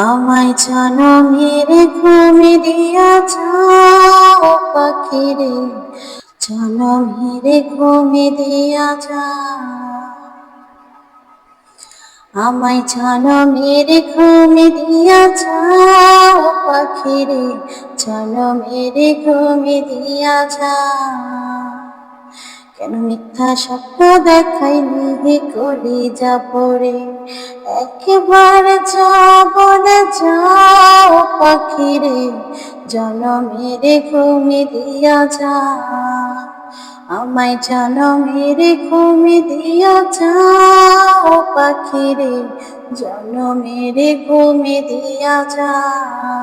আমায় জনমের ঘুমে দিয়া যাও পাখিরে, জনমের ঘুমে দিয়া যাও। আমায় জনমের ঘুমে দিয়া যাও পাখিরে, জনমের ঘুমে দিয়া যাও। কেন মিথ্যা স্বপ্ন দেখাইলি কলিজা পড়ে, একেবারে যাব না যাও পাখিরে, জনমের ঘুমে দিয়া যাও। আমায় জনমের ঘুমে দিয়া যাও পাখিরে, জনমের ঘুমে দিয়া যাও।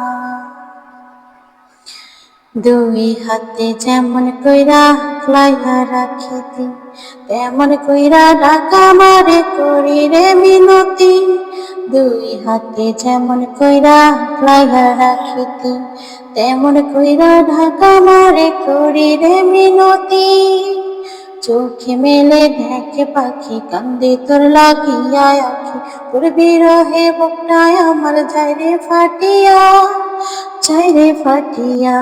দুই হাতে যেমন কইরা লাইয়া রাখিতি, তেমন কইরা ডাকা মারে করি রে মিনতি। দুই হাতে যেমন কইরা লাইয়া রাখিতি, তেমন কইরা ঢাকা মারে করি রে মিনতি। চোখে মেলে দেখে পাখি, কান্দে তোর লাগিয়া আখি, তোর বিরহে বুকটায় আমার যায় রে ফাটিয়া, যায় রে ফাটিয়া।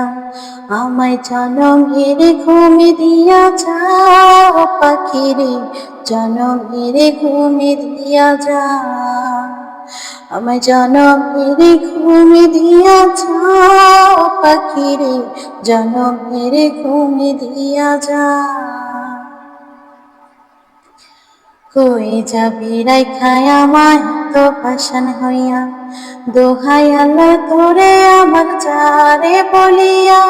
আমায় জনমের ঘুমে দিয়া যাও পাখিরে, জনমের ঘুমে দিয়া যাও। আমায় জনমের ঘুমে দিয়া যাও পাখিরে, জনমের ঘুমে দিয়া যাও। কই যাবি রাইখায় আমায় তো পাশান হইয়া, দোহাই আল্লাহ তোরে আমার যারে বলিয়া।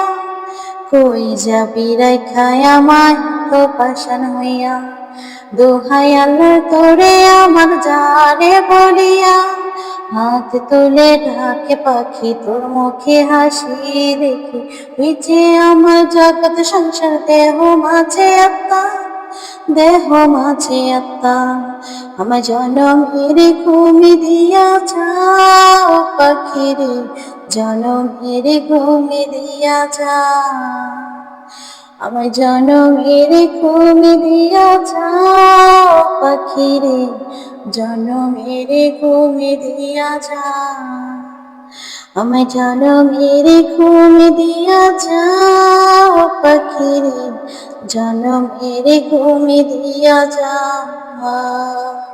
কই যাবি রাইখায় আমায় তো পাশান হইয়া, দোহাই আল্লাহ তোরে আমার যারে বলিয়া। হাত তুলে ডাকে পাখি, তোর মুখে হাসি দেখি, তুই যে আমার জগৎ সংসার, দেহ মাঝে আত্মা, দেহ মাঝে আত্মা। আমার জনমের ঘুমে দিয়া যাও পাখিরে, জনমের ঘুমে দিয়া যাও। আমার জনমের ঘুমে দিয়া যাও পাখিরে, জনমের ঘুমে দিয়া যাও। আমায় জনমের ঘুমে দিয়া যাও পাখিরে, জনমের ঘুমে দিয়া যাও।